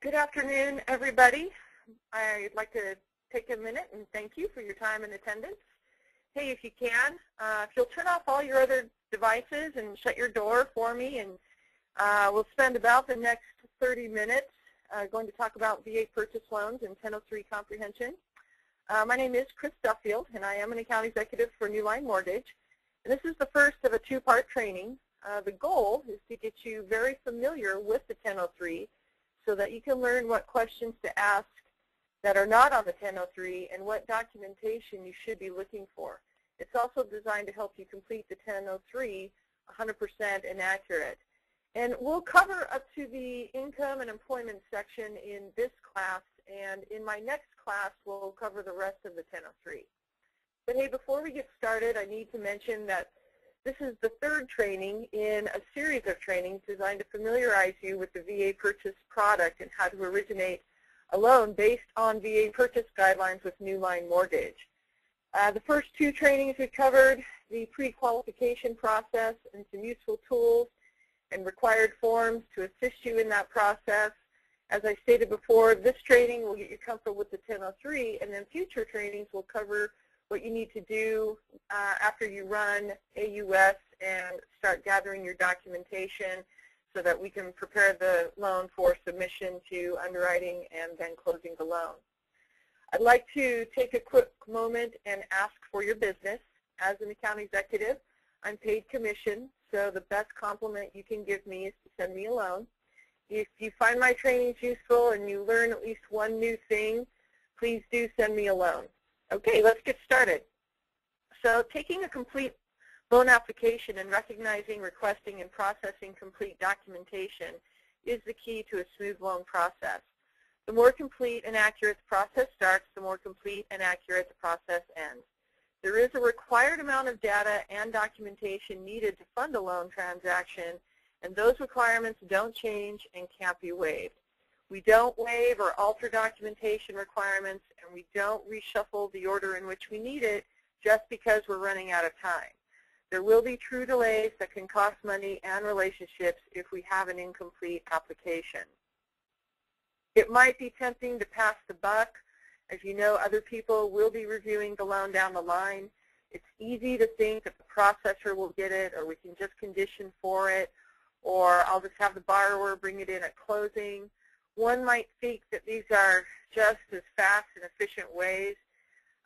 Good afternoon, everybody. I'd like to take a minute and thank you for your time and attendance. Hey, if you can, if you'll turn off all your other devices and shut your door for me, and we'll spend about the next 30 minutes going to talk about VA purchase loans and 1003 comprehension. My name is Chris Duffield, and I am an account executive for New Line Mortgage. And this is the first of a two-part training. The goal is to get you very familiar with the 1003 so that you can learn what questions to ask that are not on the 1003 and what documentation you should be looking for. It's also designed to help you complete the 1003 100% inaccurate. And we'll cover up to the income and employment section in this class, and in my next class we'll cover the rest of the 1003. But hey, before we get started, I need to mention that this is the third training in a series of trainings designed to familiarize you with the VA purchase product and how to originate a loan based on VA purchase guidelines with New Line Mortgage. The first two trainings we covered the pre-qualification process and some useful tools and required forms to assist you in that process. As I stated before, this training will get you comfortable with the 1003, and then future trainings will cover what you need to do after you run AUS and start gathering your documentation so that we can prepare the loan for submission to underwriting and then closing the loan. I'd like to take a quick moment and ask for your business. As an account executive, I'm paid commission, so the best compliment you can give me is to send me a loan. If you find my trainings useful and you learn at least one new thing, please do send me a loan. Okay, let's get started. So taking a complete loan application and recognizing, requesting, and processing complete documentation is the key to a smooth loan process. The more complete and accurate the process starts, the more complete and accurate the process ends. There is a required amount of data and documentation needed to fund a loan transaction, and those requirements don't change and can't be waived. We don't waive or alter documentation requirements, and we don't reshuffle the order in which we need it just because we're running out of time. There will be true delays that can cost money and relationships if we have an incomplete application. It might be tempting to pass the buck. As you know, other people will be reviewing the loan down the line. It's easy to think that the processor will get it, or we can just condition for it, or I'll just have the borrower bring it in at closing. One might think that these are just as fast and efficient ways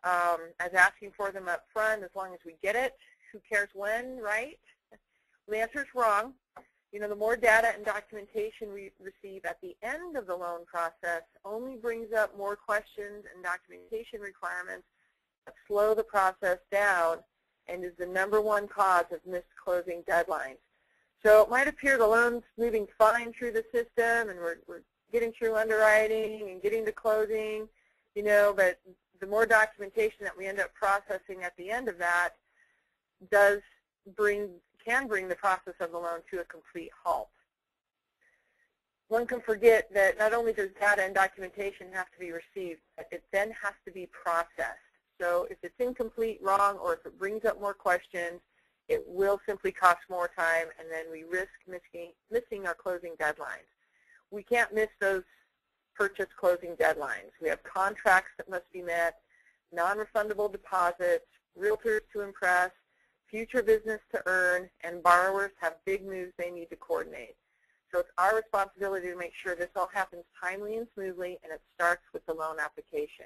as asking for them up front as long as we get it. Who cares when, right? The answer is wrong. You know, the more data and documentation we receive at the end of the loan process only brings up more questions and documentation requirements that slow the process down and is the #1 cause of missed closing deadlines. So it might appear the loan's moving fine through the system and we're getting through underwriting and getting to closing, you know, but the more documentation that we end up processing at the end of that can bring the process of the loan to a complete halt. One can forget that not only does data and documentation have to be received, but it then has to be processed. So if it's incomplete, wrong, or if it brings up more questions, it will simply cost more time, and then we risk missing our closing deadlines. We can't miss those purchase closing deadlines. We have contracts that must be met, non-refundable deposits, realtors to impress, future business to earn, and borrowers have big moves they need to coordinate. So it's our responsibility to make sure this all happens timely and smoothly, and it starts with the loan application.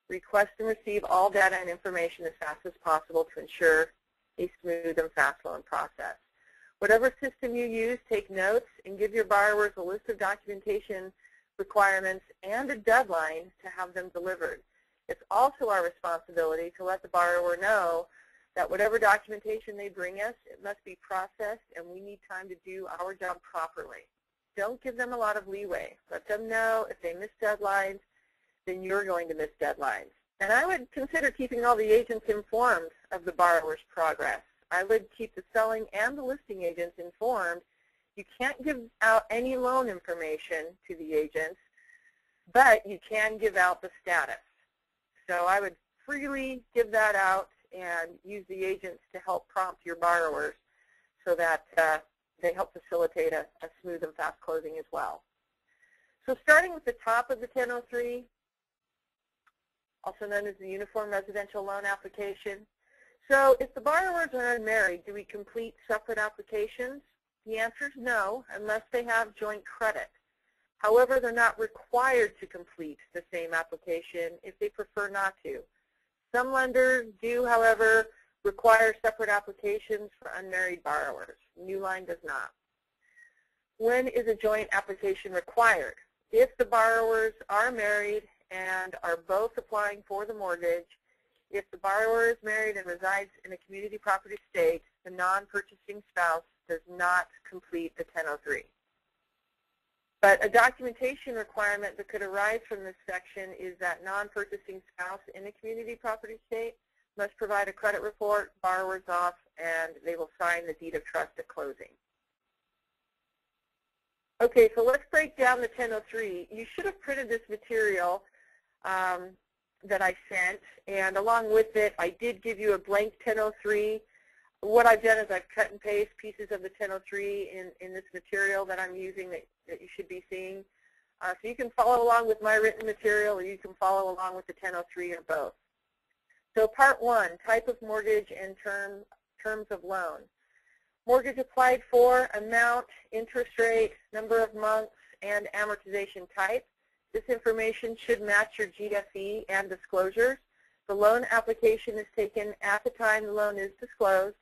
Request and receive all data and information as fast as possible to ensure a smooth and fast loan process. Whatever system you use, take notes and give your borrowers a list of documentation requirements and a deadline to have them delivered. It's also our responsibility to let the borrower know that whatever documentation they bring us, it must be processed, and we need time to do our job properly. Don't give them a lot of leeway. Let them know if they miss deadlines, then you're going to miss deadlines. And I would consider keeping all the agents informed of the borrower's progress. I would keep the selling and the listing agents informed. You can't give out any loan information to the agents, but you can give out the status. So I would freely give that out and use the agents to help prompt your borrowers so that they help facilitate a smooth and fast closing as well. So starting with the top of the 1003, also known as the Uniform Residential Loan Application. So if the borrowers are unmarried, do we complete separate applications? The answer is no, unless they have joint credit. However, they're not required to complete the same application if they prefer not to. Some lenders do, however, require separate applications for unmarried borrowers. Newline does not. When is a joint application required? If the borrowers are married and are both applying for the mortgage, if the borrower is married and resides in a community property state, the non-purchasing spouse does not complete the 1003. But a documentation requirement that could arise from this section is that non-purchasing spouse in a community property state must provide a credit report, borrower's off, and they will sign the deed of trust at closing. Okay, so let's break down the 1003. You should have printed this material that I sent, and along with it, I did give you a blank 1003. What I've done is I've cut and pasted pieces of the 1003 in this material that I'm using that you should be seeing. So you can follow along with my written material, or you can follow along with the 1003 or both. So part 1, type of mortgage and terms of loan. Mortgage applied for, amount, interest rate, number of months, and amortization type. This information should match your GFE and disclosures. The loan application is taken at the time the loan is disclosed.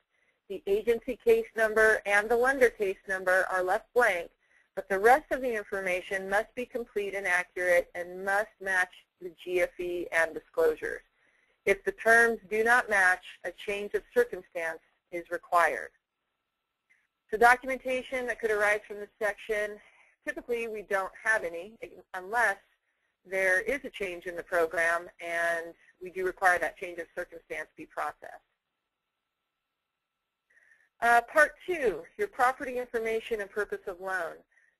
The agency case number and the lender case number are left blank, but the rest of the information must be complete and accurate and must match the GFE and disclosures. If the terms do not match, a change of circumstance is required. So documentation that could arise from this section, typically we don't have any unless there is a change in the program and we do require that change of circumstance be processed. Part 2, your property information and purpose of loan.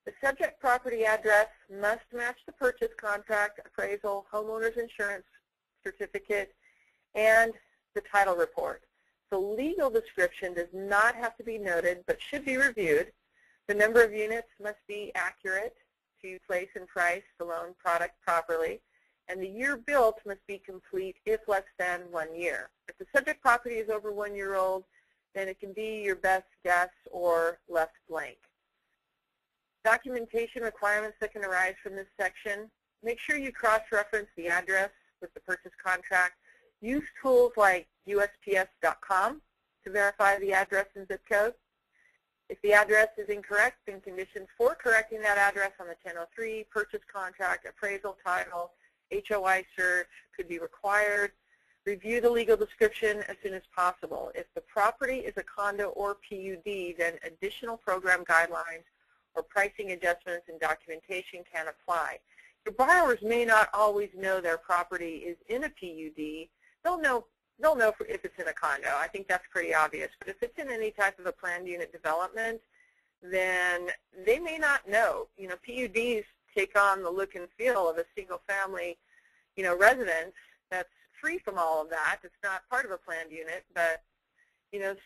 The subject property address must match the purchase contract, appraisal, homeowner's insurance certificate, and the title report. The legal description does not have to be noted but should be reviewed. The number of units must be accurate to place and price the loan product properly, and the year built must be complete if less than 1 year. If the subject property is over 1 year old, then it can be your best guess or left blank. Documentation requirements that can arise from this section. Make sure you cross-reference the address with the purchase contract. Use tools like USPS.com to verify the address and zip code. If the address is incorrect, then conditions for correcting that address on the 1003, purchase contract, appraisal title, HOI search could be required. Review the legal description as soon as possible. If the property is a condo or PUD, then additional program guidelines or pricing adjustments and documentation can apply. Your borrowers may not always know their property is in a PUD. They'll know if it's in a condo. I think that's pretty obvious. But if it's in any type of a planned unit development, then they may not know. You know, PUDs take on the look and feel of a single-family, residence that's free from all of that. It's not part of a planned unit, but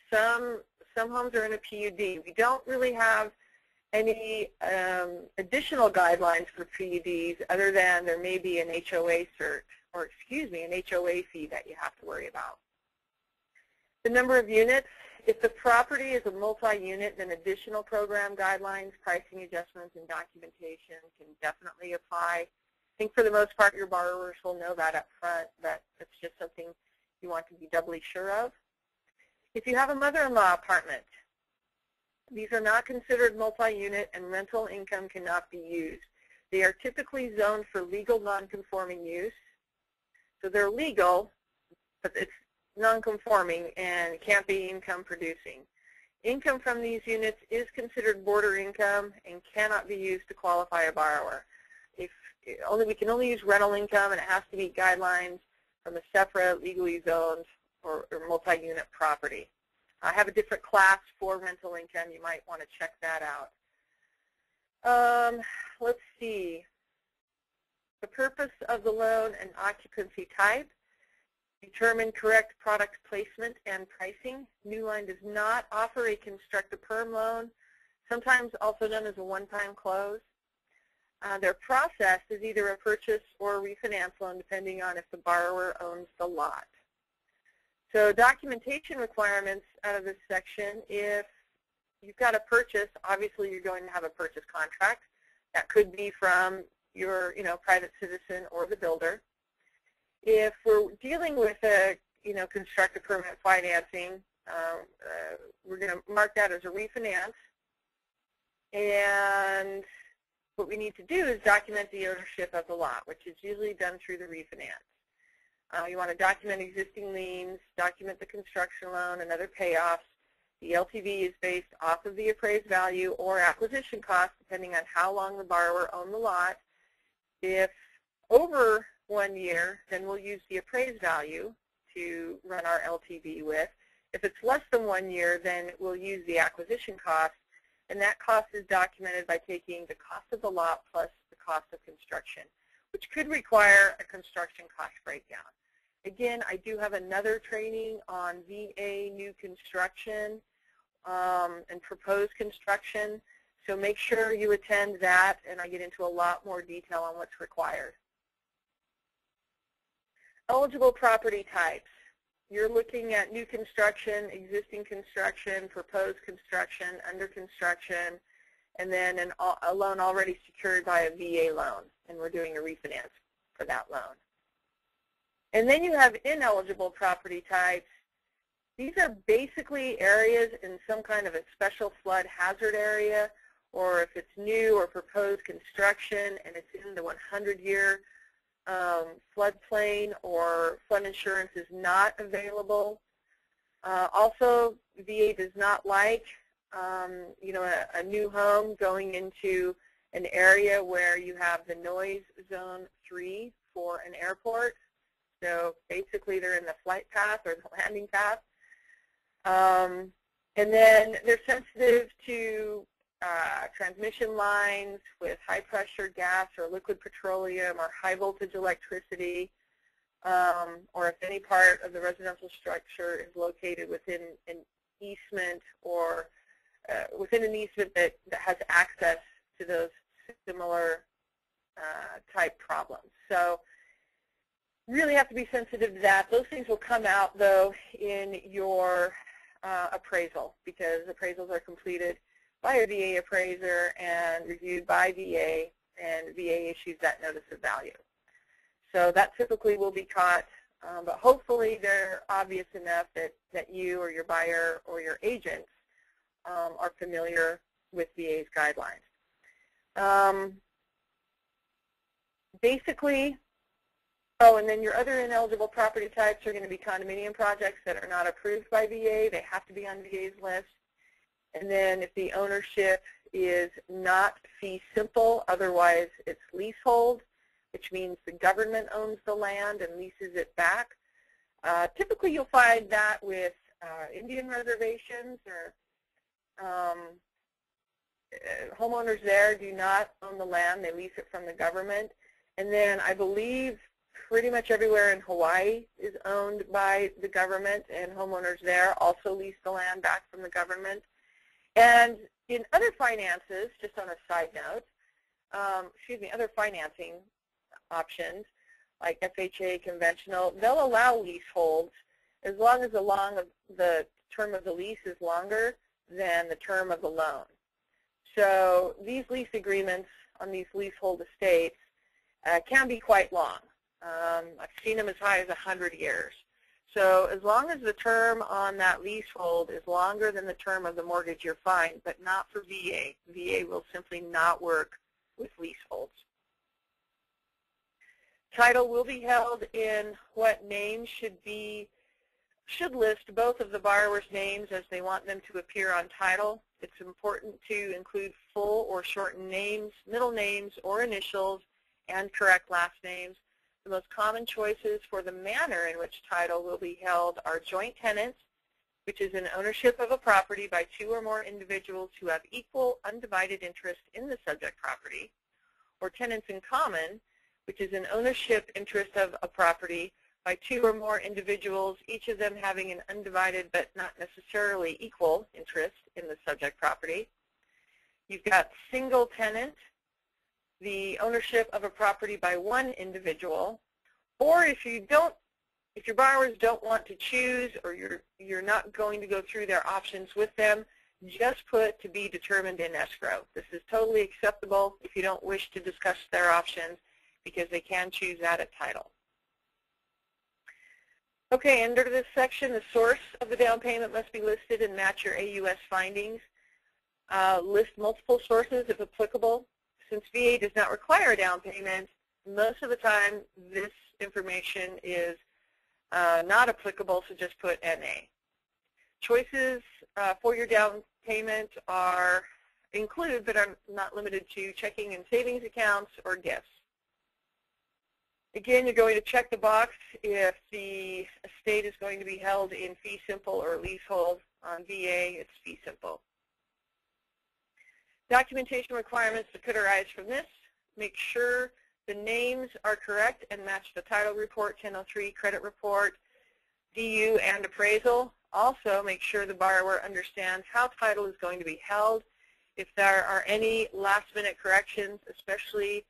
some homes are in a PUD. We don't really have any additional guidelines for PUDs other than there may be an HOA cert, or an HOA fee that you have to worry about. The number of units. If the property is a multi-unit, then additional program guidelines, pricing adjustments, and documentation can definitely apply. I think for the most part your borrowers will know that up front, but it's just something you want to be doubly sure of. If you have a mother-in-law apartment, these are not considered multi-unit and rental income cannot be used. They are typically zoned for legal non-conforming use. So they're legal, but it's non-conforming and can't be income producing. Income from these units is considered border income and cannot be used to qualify a borrower. We can only use rental income, and it has to meet guidelines from a separate, legally zoned, or multi-unit property. I have a different class for rental income. You might want to check that out. Let's see. The purpose of the loan and occupancy type. Determine correct product placement and pricing. Newline does not offer a construct-to-perm loan, sometimes also known as a one-time close. They're processed as either a purchase or a refinance loan, depending on if the borrower owns the lot. So documentation requirements out of this section: if you've got a purchase, obviously you're going to have a purchase contract. That could be from your private citizen or the builder. If we're dealing with a constructive permanent financing, we're going to mark that as a refinance. And what we need to do is document the ownership of the lot, which is usually done through the refinance. You want to document existing liens, document the construction loan and other payoffs. The LTV is based off of the appraised value or acquisition cost, depending on how long the borrower owned the lot. If over 1 year, then we'll use the appraised value to run our LTV with. If it's less than 1 year, then we'll use the acquisition cost, and that cost is documented by taking the cost of the lot plus the cost of construction, which could require a construction cost breakdown. Again, I do have another training on VA new construction and proposed construction, so make sure you attend that, and I get into a lot more detail on what's required. Eligible property types. You're looking at new construction, existing construction, proposed construction, under construction, and then a loan already secured by a VA loan, and we're doing a refinance for that loan. And then you have ineligible property types. These are basically areas in some kind of a special flood hazard area, or if it's new or proposed construction and it's in the 100-year floodplain or flood insurance is not available. Also, VA does not like a new home going into an area where you have the noise zone 3 for an airport. So basically they're in the flight path or the landing path. And then they're sensitive to transmission lines with high pressure gas or liquid petroleum or high voltage electricity, or if any part of the residential structure is located within an easement or within an easement that has access to those similar type problems. So really have to be sensitive to that. Those things will come out, though, in your appraisal, because appraisals are completed by a VA appraiser and reviewed by VA, and VA issues that notice of value. So that typically will be caught, but hopefully they're obvious enough that you or your buyer or your agents are familiar with VA's guidelines. Basically, and then your other ineligible property types are going to be condominium projects that are not approved by VA. They have to be on VA's list. And then if the ownership is not fee simple, otherwise it's leasehold, which means the government owns the land and leases it back. Typically you'll find that with Indian reservations, or homeowners there do not own the land, they lease it from the government. And then I believe pretty much everywhere in Hawaii is owned by the government, and homeowners there also lease the land back from the government. And in other finances, just on a side note, other financing options like FHA conventional, they'll allow leaseholds as long as the term of the lease is longer than the term of the loan. So these lease agreements on these leasehold estates can be quite long. I've seen them as high as 100 years. So as long as the term on that leasehold is longer than the term of the mortgage, you're fine, but not for VA. VA will simply not work with leaseholds. Title will be held in what names should list both of the borrower's names as they want them to appear on title. It's important to include full or shortened names, middle names, or initials, and correct last names. The most common choices for the manner in which title will be held are joint tenants, which is an ownership of a property by 2 or more individuals who have equal undivided interest in the subject property, or tenants in common, which is an ownership interest of a property by 2 or more individuals, each of them having an undivided but not necessarily equal interest in the subject property. You've got single tenant, the ownership of a property by one individual, or if your borrowers don't want to choose, or you're not going to go through their options with them, just put to be determined in escrow. This is totally acceptable if you don't wish to discuss their options, because they can choose that at title. Okay, under this section, the source of the down payment must be listed and match your AUS findings. List multiple sources if applicable. Since VA does not require a down payment, most of the time this information is not applicable, so just put NA. Choices for your down payment include, but are not limited to, checking and savings accounts or gifts. Again, you're going to check the box if the estate is going to be held in fee simple or leasehold. On VA, it's fee simple. Documentation requirements that could arise from this: make sure the names are correct and match the title report, 1003, credit report, DU, and appraisal. Also, make sure the borrower understands how title is going to be held. If there are any last-minute corrections, especially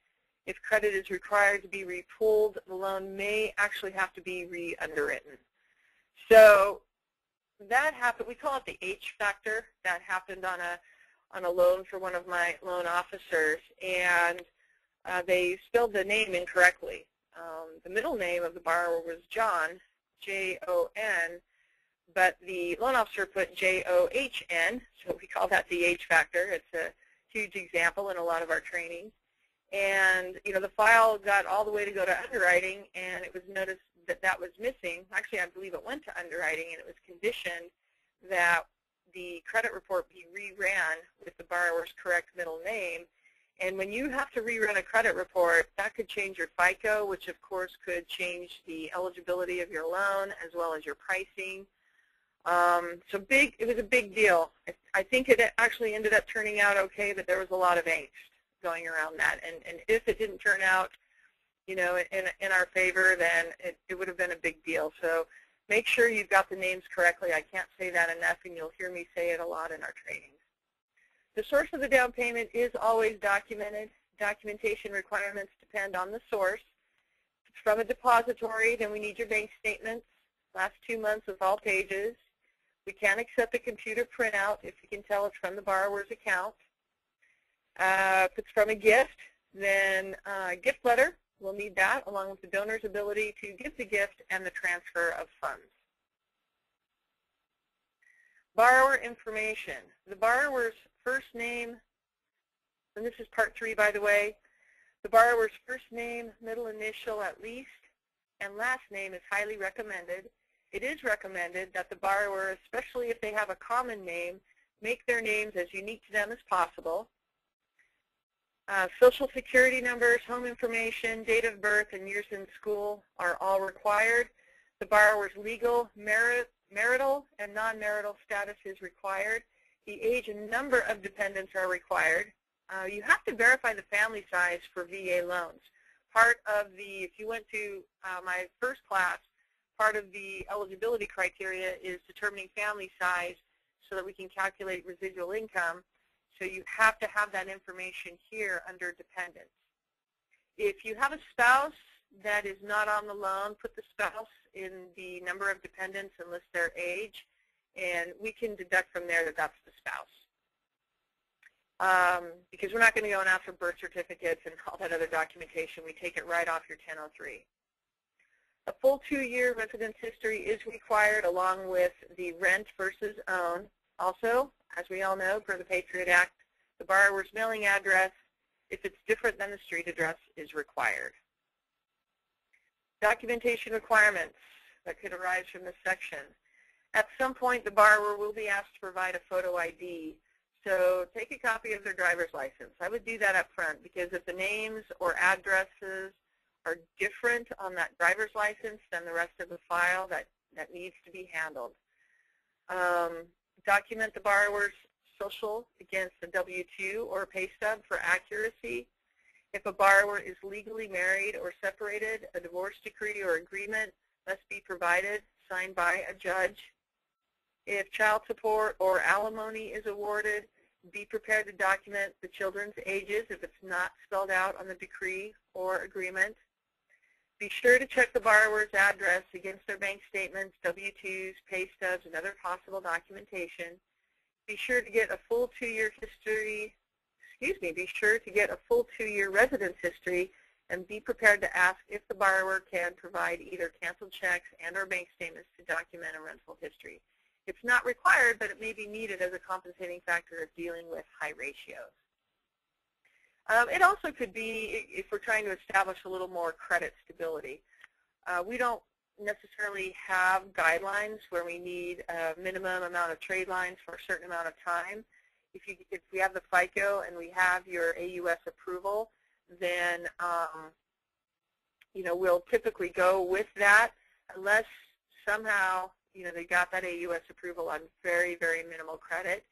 if credit is required to be repooled, the loan may actually have to be re-underwritten. So that happened. We call it the H factor. That happened on a loan for one of my loan officers, and they spelled the name incorrectly. The middle name of the borrower was John, J-O-N, but the loan officer put J-O-H-N, so we call that the H factor. It's a huge example in a lot of our training. And the file got all the way to go to underwriting, and it was noticed that that was missing. Actually, I believe it went to underwriting, and it was conditioned that the credit report be reran with the borrower's correct middle name. And when you have to rerun a credit report, that could change your FICO, which of course could change the eligibility of your loan as well as your pricing. It was a big deal. I think it actually ended up turning out okay, but there was a lot of angst going around that. And if it didn't turn out, in our favor, then it would have been a big deal. So make sure you've got the names correctly. I can't say that enough, and you'll hear me say it a lot in our trainings. The source of the down payment is always documented. Documentation requirements depend on the source. If it's from a depository, then we need your bank statements, last 2 months with all pages. We can accept a computer printout if you can tell it's from the borrower's account. If it's from a gift, then a gift letter, we'll need that, along with the donor's ability to give the gift and the transfer of funds. Borrower information. The borrower's first name, and this is part 3, by the way, the borrower's first name, middle initial at least, and last name is highly recommended. It is recommended that the borrower, especially if they have a common name, make their names as unique to them as possible. Social security numbers, home information, date of birth, and years in school are all required. The borrower's legal, marital, and non-marital status is required. The age and number of dependents are required. You have to verify the family size for VA loans. Part of if you went to my first class, part of the eligibility criteria is determining family size so that we can calculate residual income. So you have to have that information here under dependents. If you have a spouse that is not on the loan, put the spouse in the number of dependents and list their age, and we can deduct from there that that's the spouse. Because we're not going to go and ask for birth certificates and all that other documentation. We take it right off your 1003. A full 2-year residence history is required, along with the rent versus own. Also, as we all know, per the Patriot Act, the borrower's mailing address, if it's different than the street address, is required. Documentation requirements that could arise from this section. At some point, the borrower will be asked to provide a photo ID. So take a copy of their driver's license. I would do that up front, because if the names or addresses are different on that driver's license than the rest of the file, that needs to be handled. Document the borrower's social against a W-2 or pay stub for accuracy. If a borrower is legally married or separated, a divorce decree or agreement must be provided, signed by a judge. If child support or alimony is awarded, Be prepared to document the children's ages if it's not spelled out on the decree or agreement. Be sure to check the borrower's address against their bank statements, W-2s, pay stubs, and other possible documentation. Be sure to get a full 2-year history, be sure to get a full 2-year residence history, and be prepared to ask if the borrower can provide either canceled checks and or bank statements to document a rental history. It's not required, but it may be needed as a compensating factor of dealing with high ratios. It also could be if we're trying to establish a little more credit stability. We don't necessarily have guidelines where we need a minimum amount of trade lines for a certain amount of time. If we have the FICO and we have your AUS approval, then we'll typically go with that unless somehow they got that AUS approval on very, very minimal credit.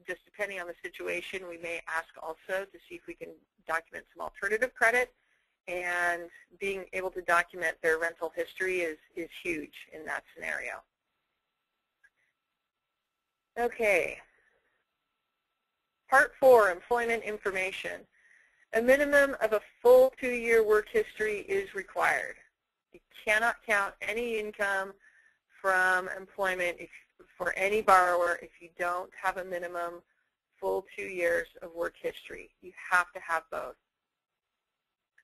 Just depending on the situation, we may ask also to see if we can document some alternative credit, and being able to document their rental history is huge in that scenario. Okay. Part 4, employment information. A minimum of a full 2-year work history is required. You cannot count any income from employment for any borrower if you don't have a minimum full 2 years of work history. You have to have both.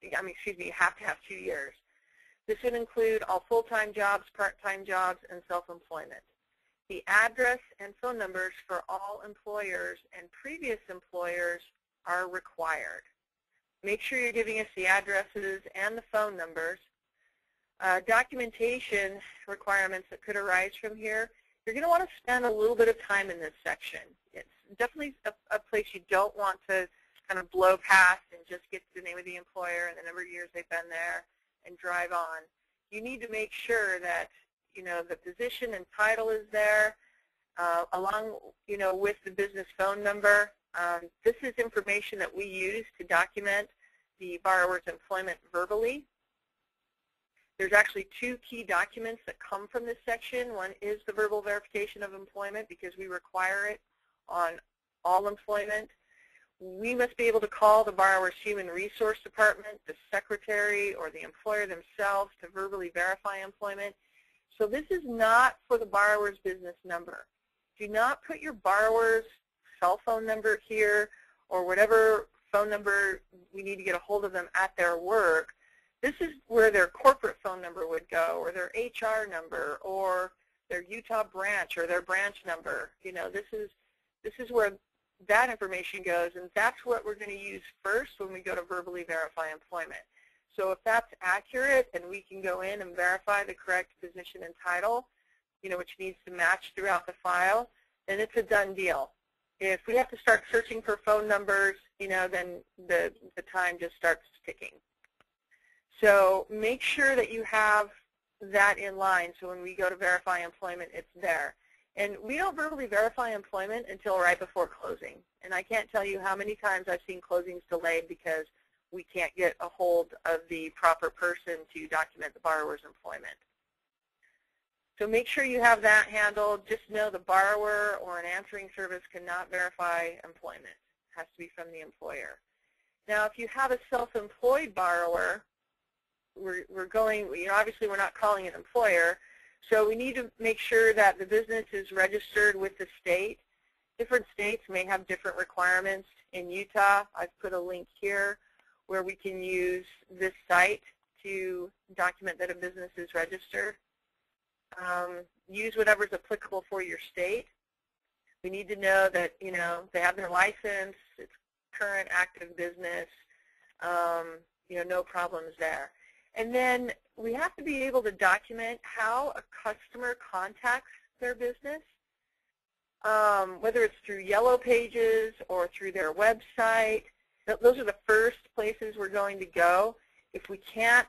You have to have 2 years. This would include all full-time jobs, part-time jobs, and self-employment. The address and phone numbers for all employers and previous employers are required. Make sure you're giving us the addresses and the phone numbers. Documentation requirements that could arise from here. You're going to want to spend a little bit of time in this section. It's definitely a place you don't want to kind of blow past and just get the name of the employer and the number of years they've been there and drive on. You need to make sure that the position and title is there, along with the business phone number. This is information that we use to document the borrower's employment verbally. There's actually 2 key documents that come from this section. One is the verbal verification of employment, because we require it on all employment. We must be able to call the borrower's human resource department, the secretary, or the employer themselves to verbally verify employment. So this is not for the borrower's business number. Do not put your borrower's cell phone number here or whatever phone number we need to get a hold of them at their work. This is where their corporate phone number would go, or their HR number, or their Utah branch, or their branch number. This is where that information goes, and that's what we're going to use first when we go to verbally verify employment. So if that's accurate and we can go in and verify the correct position and title, which needs to match throughout the file, then it's a done deal. If we have to start searching for phone numbers, then the time just starts ticking. So make sure that you have that in line so when we go to verify employment, it's there. And we don't verbally verify employment until right before closing. And I can't tell you how many times I've seen closings delayed because we can't get a hold of the proper person to document the borrower's employment. So make sure you have that handled. Just know the borrower or an answering service cannot verify employment. It has to be from the employer. Now, if you have a self-employed borrower, obviously we're not calling an employer, so we need to make sure that the business is registered with the state. Different states may have different requirements. In Utah, I've put a link here where we can use this site to document that a business is registered. Use whatever's applicable for your state. We need to know that, they have their license, it's current active business, no problems there. And then we have to be able to document how a customer contacts their business, whether it's through Yellow Pages or through their website. Those are the first places we're going to go. If we can't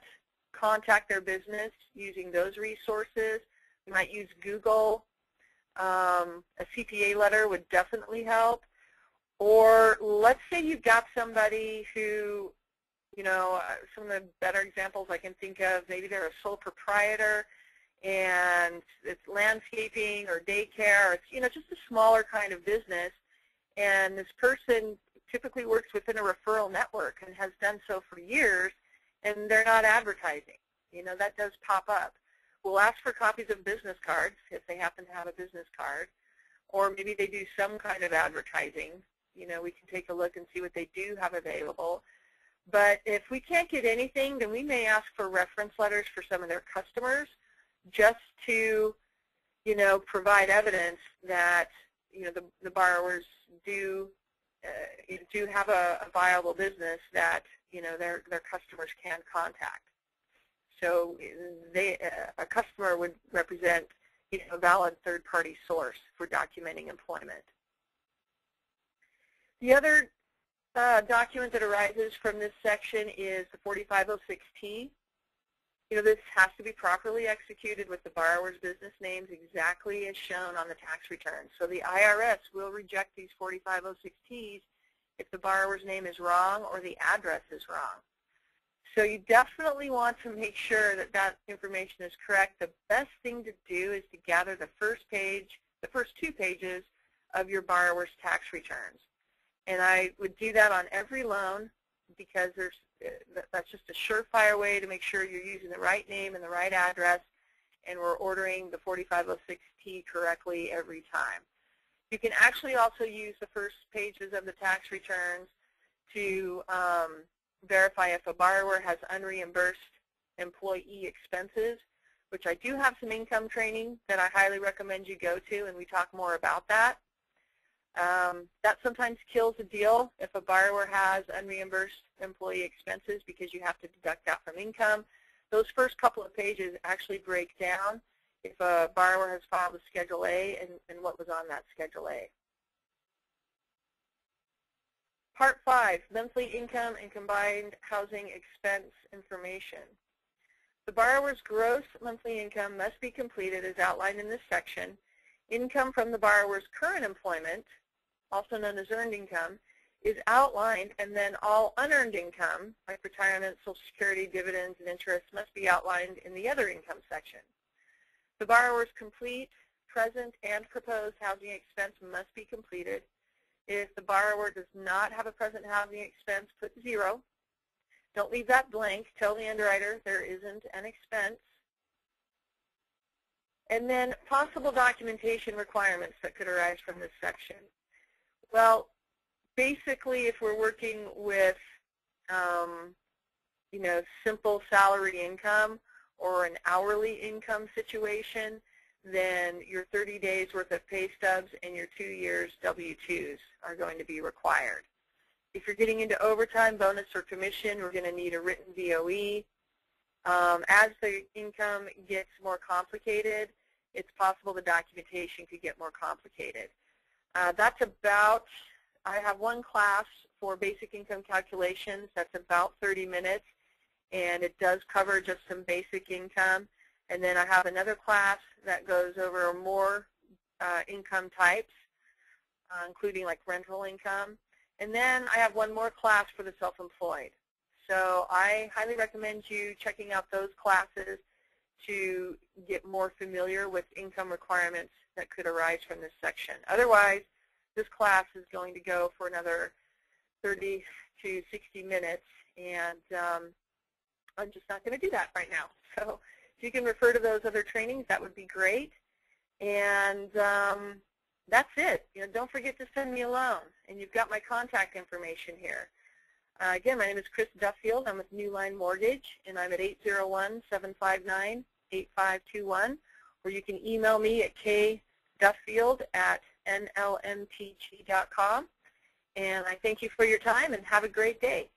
contact their business using those resources, we might use Google. A CPA letter would definitely help. Or let's say you've got somebody who, some of the better examples I can think of, maybe they're a sole proprietor and it's landscaping or daycare, or it's, just a smaller kind of business, and this person typically works within a referral network and has done so for years, and they're not advertising. That does pop up. We'll ask for copies of business cards if they happen to have a business card, or maybe they do some kind of advertising. We can take a look and see what they do have available. But if we can't get anything, then we may ask for reference letters for some of their customers just to, provide evidence that, the borrowers do have a viable business that, their customers can contact. So a customer would represent, a valid third-party source for documenting employment. The other document that arises from this section is the 4506T. This has to be properly executed with the borrower's business names exactly as shown on the tax return. So the IRS will reject these 4506Ts if the borrower's name is wrong or the address is wrong. So you definitely want to make sure that that information is correct. The best thing to do is to gather the first two pages of your borrower's tax returns. And I would do that on every loan because that's just a surefire way to make sure you're using the right name and the right address, and we're ordering the 4506T correctly every time. You can actually also use the first pages of the tax returns to verify if a borrower has unreimbursed employee expenses, which I do have some income training that I highly recommend you go to, and we talk more about that. That sometimes kills a deal if a borrower has unreimbursed employee expenses because you have to deduct that from income. Those first couple of pages actually break down if a borrower has filed a Schedule A and what was on that Schedule A. Part 5, monthly income and combined housing expense information. The borrower's gross monthly income must be completed as outlined in this section. Income from the borrower's current employment, also known as earned income, is outlined, and then all unearned income, like retirement, Social Security, dividends, and interest, must be outlined in the other income section. The borrower's complete, present, and proposed housing expense must be completed. If the borrower does not have a present housing expense, put 0. Don't leave that blank. Tell the underwriter there isn't an expense. And then possible documentation requirements that could arise from this section. Well, basically, if we're working with, simple salary income or an hourly income situation, then your 30 days worth of pay stubs and your 2 years W-2s are going to be required. If you're getting into overtime, bonus, or commission, we're going to need a written DOE. As the income gets more complicated, it's possible the documentation could get more complicated. That's about, I have one class for basic income calculations that's about 30 minutes, and it does cover just some basic income. And then I have another class that goes over more income types, including like rental income. And then I have one more class for the self-employed. So I highly recommend you checking out those classes to get more familiar with income requirements that could arise from this section. Otherwise, this class is going to go for another 30 to 60 minutes, and I'm just not going to do that right now. So if you can refer to those other trainings, that would be great. And that's it. Don't forget to send me a loan, and you've got my contact information here. Again, my name is Chris Duffield. I'm with New Line Mortgage, and I'm at 801-759-8521, or you can email me at kduffield@nlmtg.com. And I thank you for your time, and have a great day.